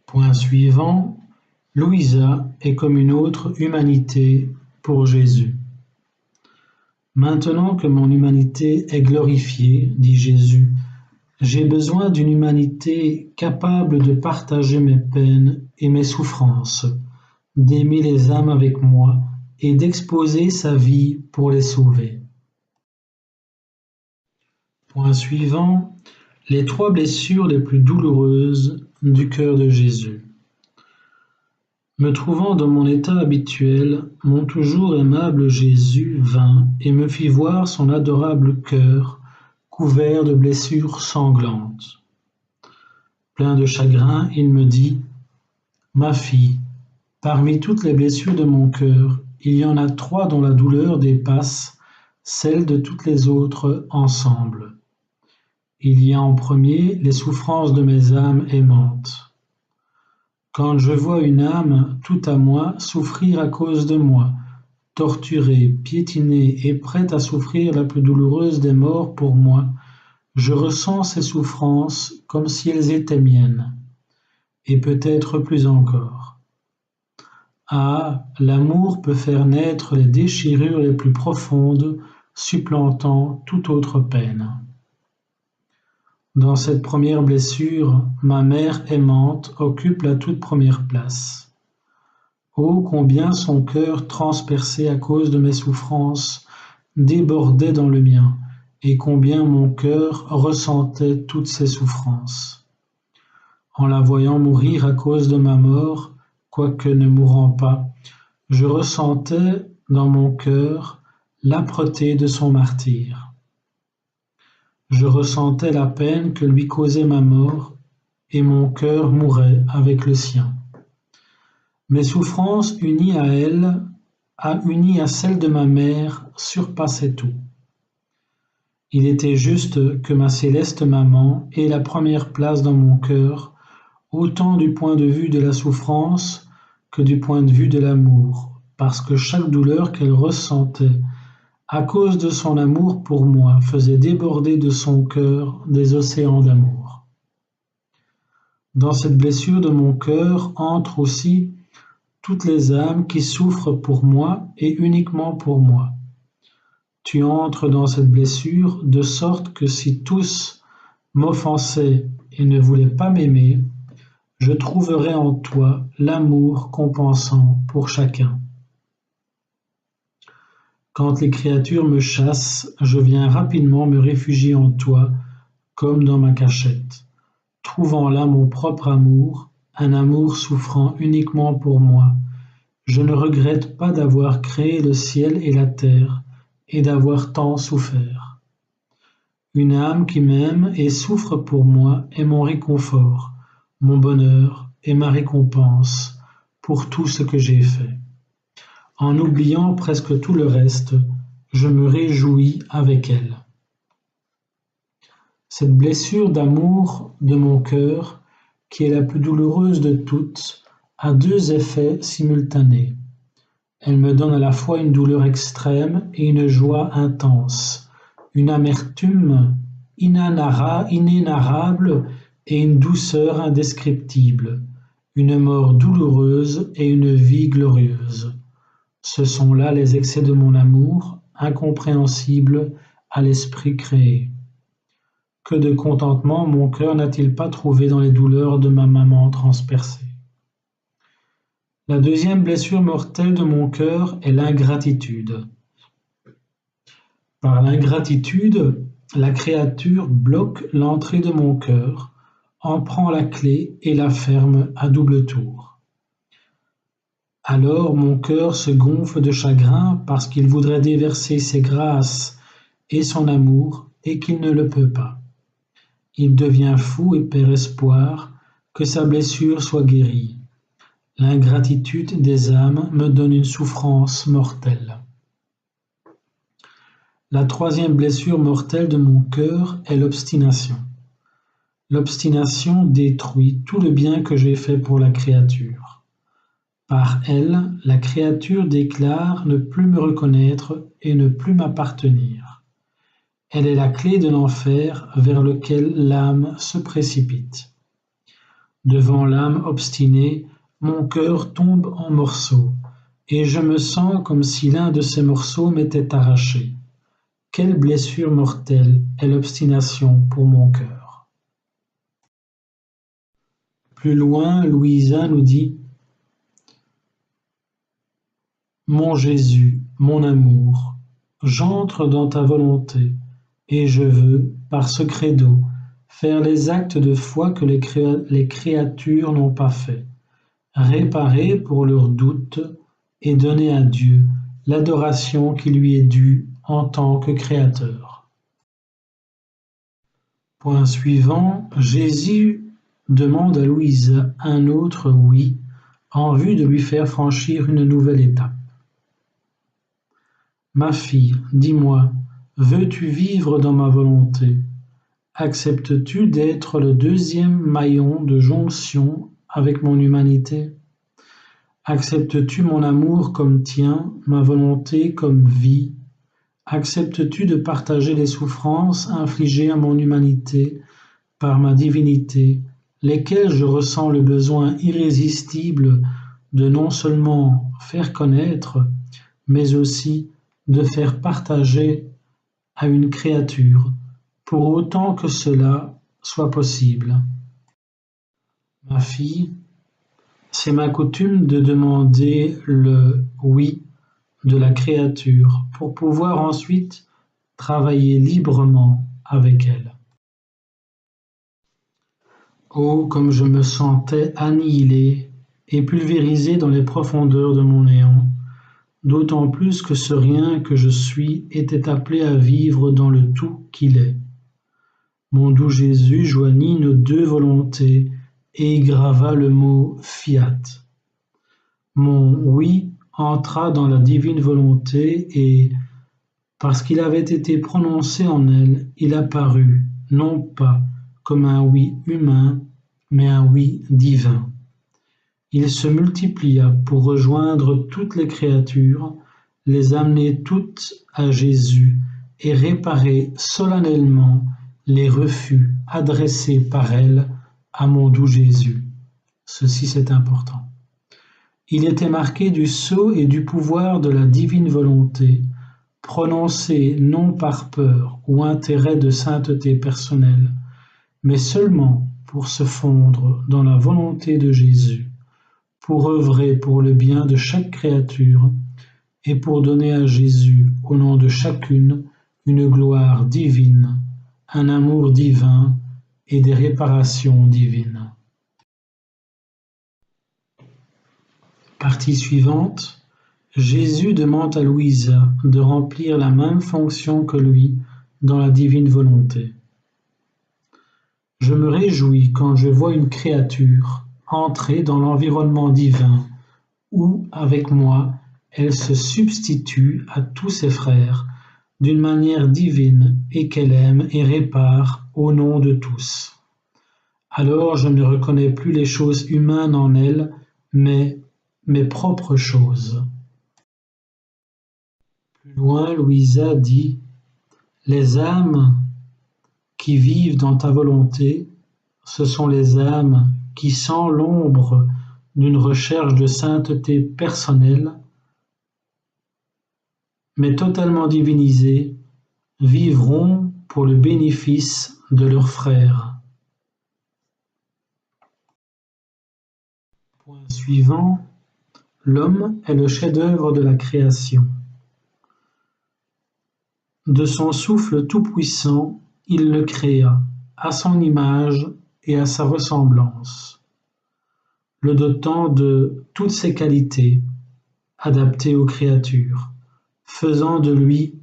Point suivant, Louisa est comme une autre humanité pour Jésus. Maintenant que mon humanité est glorifiée, dit Jésus, j'ai besoin d'une humanité capable de partager mes peines et mes souffrances, d'aimer les âmes avec moi et d'exposer sa vie pour les sauver. Point suivant, les 3 blessures les plus douloureuses du cœur de Jésus. Me trouvant dans mon état habituel, mon toujours aimable Jésus vint et me fit voir son adorable cœur couvert de blessures sanglantes. Plein de chagrin, il me dit : « Ma fille, parmi toutes les blessures de mon cœur, il y en a 3 dont la douleur dépasse celle de toutes les autres ensemble. Il y a en premier les souffrances de mes âmes aimantes. Quand je vois une âme, tout à moi, souffrir à cause de moi, torturée, piétinée et prête à souffrir la plus douloureuse des morts pour moi, je ressens ces souffrances comme si elles étaient miennes, et peut-être plus encore. Ah, l'amour peut faire naître les déchirures les plus profondes, supplantant toute autre peine. Dans cette première blessure, ma mère aimante occupe la toute première place. Oh, combien son cœur transpercé à cause de mes souffrances débordait dans le mien, et combien mon cœur ressentait toutes ces souffrances. En la voyant mourir à cause de ma mort, quoique ne mourant pas, je ressentais dans mon cœur l'âpreté de son martyre. Je ressentais la peine que lui causait ma mort, et mon cœur mourait avec le sien. Mes souffrances unies à elle, unies à celles de ma mère, surpassaient tout. Il était juste que ma céleste maman ait la première place dans mon cœur, autant du point de vue de la souffrance que du point de vue de l'amour, parce que chaque douleur qu'elle ressentait à cause de son amour pour moi faisait déborder de son cœur des océans d'amour. Dans cette blessure de mon cœur entrent aussi toutes les âmes qui souffrent pour moi et uniquement pour moi. Tu entres dans cette blessure de sorte que si tous m'offensaient et ne voulaient pas m'aimer, je trouverai en toi l'amour compensant pour chacun. Quand les créatures me chassent, je viens rapidement me réfugier en toi, comme dans ma cachette, trouvant là mon propre amour, un amour souffrant uniquement pour moi. Je ne regrette pas d'avoir créé le ciel et la terre, et d'avoir tant souffert. Une âme qui m'aime et souffre pour moi est mon réconfort, mon bonheur et ma récompense pour tout ce que j'ai fait. En oubliant presque tout le reste, je me réjouis avec elle. Cette blessure d'amour de mon cœur, qui est la plus douloureuse de toutes, a 2 effets simultanés. Elle me donne à la fois une douleur extrême et une joie intense, une amertume inénarrable et une douceur indescriptible, une mort douloureuse et une vie glorieuse. Ce sont là les excès de mon amour, incompréhensibles à l'esprit créé. Que de contentement mon cœur n'a-t-il pas trouvé dans les douleurs de ma maman transpercée. La deuxième blessure mortelle de mon cœur est l'ingratitude. Par l'ingratitude, la créature bloque l'entrée de mon cœur, en prend la clé et la ferme à double tour. Alors mon cœur se gonfle de chagrin parce qu'il voudrait déverser ses grâces et son amour et qu'il ne le peut pas. Il devient fou et perd espoir que sa blessure soit guérie. L'ingratitude des âmes me donne une souffrance mortelle. La troisième blessure mortelle de mon cœur est l'obstination. L'obstination détruit tout le bien que j'ai fait pour la créature. Par elle, la créature déclare ne plus me reconnaître et ne plus m'appartenir. Elle est la clé de l'enfer vers lequel l'âme se précipite. Devant l'âme obstinée, mon cœur tombe en morceaux, et je me sens comme si l'un de ces morceaux m'était arraché. Quelle blessure mortelle est l'obstination pour mon cœur. Plus loin, Louisa nous dit: Mon Jésus, mon amour, j'entre dans ta volonté, et je veux, par ce credo, faire les actes de foi que les créatures n'ont pas faits, réparer pour leurs doutes et donner à Dieu l'adoration qui lui est due en tant que Créateur. Point suivant, Jésus demande à Louisa un autre oui en vue de lui faire franchir une nouvelle étape. Ma fille, dis-moi, veux-tu vivre dans ma volonté? Acceptes-tu d'être le deuxième maillon de jonction avec mon humanité? Acceptes-tu mon amour comme tien, ma volonté comme vie? Acceptes-tu de partager les souffrances infligées à mon humanité par ma divinité, lesquelles je ressens le besoin irrésistible de non seulement faire connaître, mais aussi de faire partager à une créature, pour autant que cela soit possible. Ma fille, c'est ma coutume de demander le oui de la créature pour pouvoir ensuite travailler librement avec elle. Oh, comme je me sentais annihilé et pulvérisé dans les profondeurs de mon néant, d'autant plus que ce rien que je suis était appelé à vivre dans le tout qu'il est. Mon doux Jésus joignit nos deux volontés et y grava le mot fiat. Mon oui entra dans la divine volonté et, parce qu'il avait été prononcé en elle, il apparut, non pas comme un oui humain, mais un oui divin. Il se multiplia pour rejoindre toutes les créatures, les amener toutes à Jésus et réparer solennellement les refus adressés par elle à mon doux Jésus. Ceci c'est important. Il était marqué du sceau et du pouvoir de la divine volonté, prononcé non par peur ou intérêt de sainteté personnelle, mais seulement pour se fondre dans la volonté de Jésus, pour œuvrer pour le bien de chaque créature et pour donner à Jésus, au nom de chacune, une gloire divine, un amour divin et des réparations divines. Partie suivante. Jésus demande à Louisa de remplir la même fonction que lui dans la divine volonté. Je me réjouis quand je vois une créature entrer dans l'environnement divin où, avec moi, elle se substitue à tous ses frères d'une manière divine et qu'elle aime et répare au nom de tous. Alors je ne reconnais plus les choses humaines en elle, mais mes propres choses. Plus loin, Louisa dit: les âmes qui vivent dans ta volonté, ce sont les âmes qui, sans l'ombre d'une recherche de sainteté personnelle, mais totalement divinisées, vivront pour le bénéfice de leurs frères. Point suivant. L'homme est le chef-d'œuvre de la création. De son souffle tout-puissant, il le créa, à son image et à sa ressemblance, le dotant de toutes ses qualités, adaptées aux créatures, faisant de lui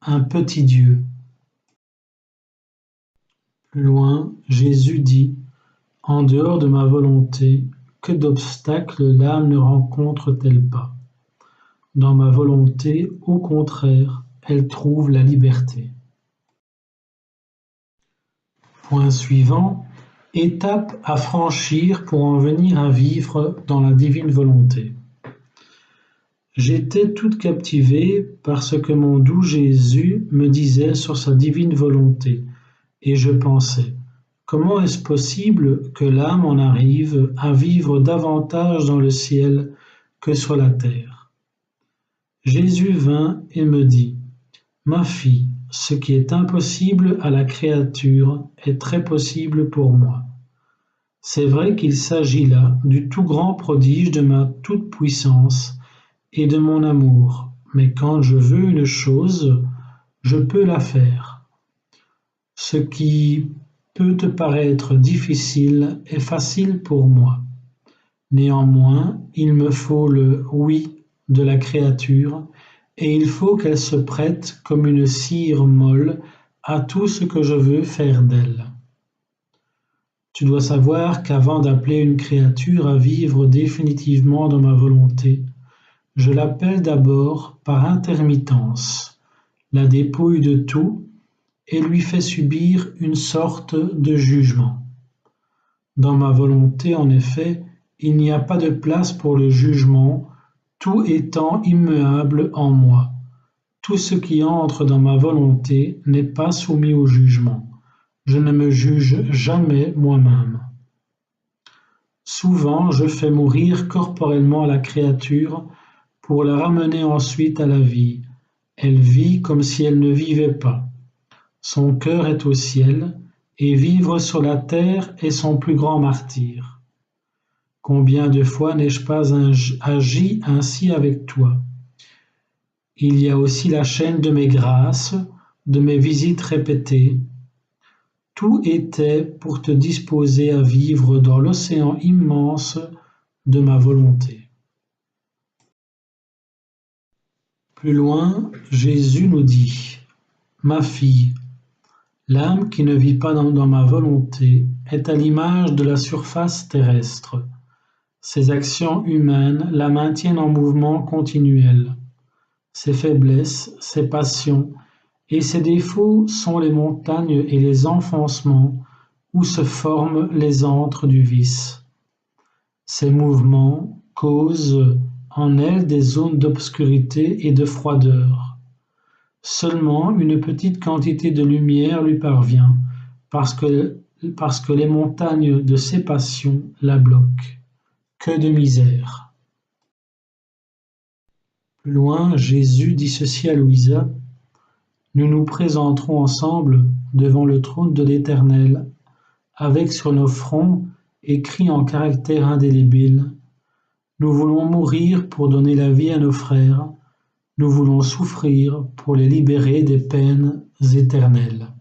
un petit Dieu. Plus loin, Jésus dit: en dehors de ma volonté, que d'obstacles l'âme ne rencontre-t-elle pas? Dans ma volonté, au contraire, elle trouve la liberté. Point suivant. Étape à franchir pour en venir à vivre dans la divine volonté. J'étais toute captivée par ce que mon doux Jésus me disait sur sa divine volonté, et je pensais: Comment est-ce possible que l'âme en arrive à vivre davantage dans le ciel que sur la terre? Jésus vint et me dit, ma fille, ce qui est impossible à la créature est très possible pour moi. C'est vrai qu'il s'agit là du tout grand prodige de ma toute-puissance et de mon amour, mais quand je veux une chose, je peux la faire. Ce qui peut te paraître difficile est facile pour moi. Néanmoins, il me faut le oui de la créature, et il faut qu'elle se prête comme une cire molle à tout ce que je veux faire d'elle. Tu dois savoir qu'avant d'appeler une créature à vivre définitivement dans ma volonté, je l'appelle d'abord par intermittence, la dépouille de tout et lui fais subir une sorte de jugement. Dans ma volonté, en effet, il n'y a pas de place pour le jugement, tout étant immuable en moi. Tout ce qui entre dans ma volonté n'est pas soumis au jugement. Je ne me juge jamais moi-même. Souvent, je fais mourir corporellement la créature pour la ramener ensuite à la vie. Elle vit comme si elle ne vivait pas. Son cœur est au ciel, et vivre sur la terre est son plus grand martyre. Combien de fois n'ai-je pas agi ainsi avec toi? Il y a aussi la chaîne de mes grâces, de mes visites répétées. Tout était pour te disposer à vivre dans l'océan immense de ma volonté. Plus loin, Jésus nous dit, ma fille, l'âme qui ne vit pas dans ma volonté est à l'image de la surface terrestre. Ses actions humaines la maintiennent en mouvement continuel. Ses faiblesses, ses passions et ses défauts sont les montagnes et les enfoncements où se forment les antres du vice. Ces mouvements causent en elle des zones d'obscurité et de froideur. Seulement une petite quantité de lumière lui parvient parce que les montagnes de ses passions la bloquent. Que de misère! Plus loin, Jésus dit ceci à Louisa, nous nous présenterons ensemble devant le trône de l'Éternel, avec sur nos fronts écrit en caractères indélébiles, nous voulons mourir pour donner la vie à nos frères, nous voulons souffrir pour les libérer des peines éternelles.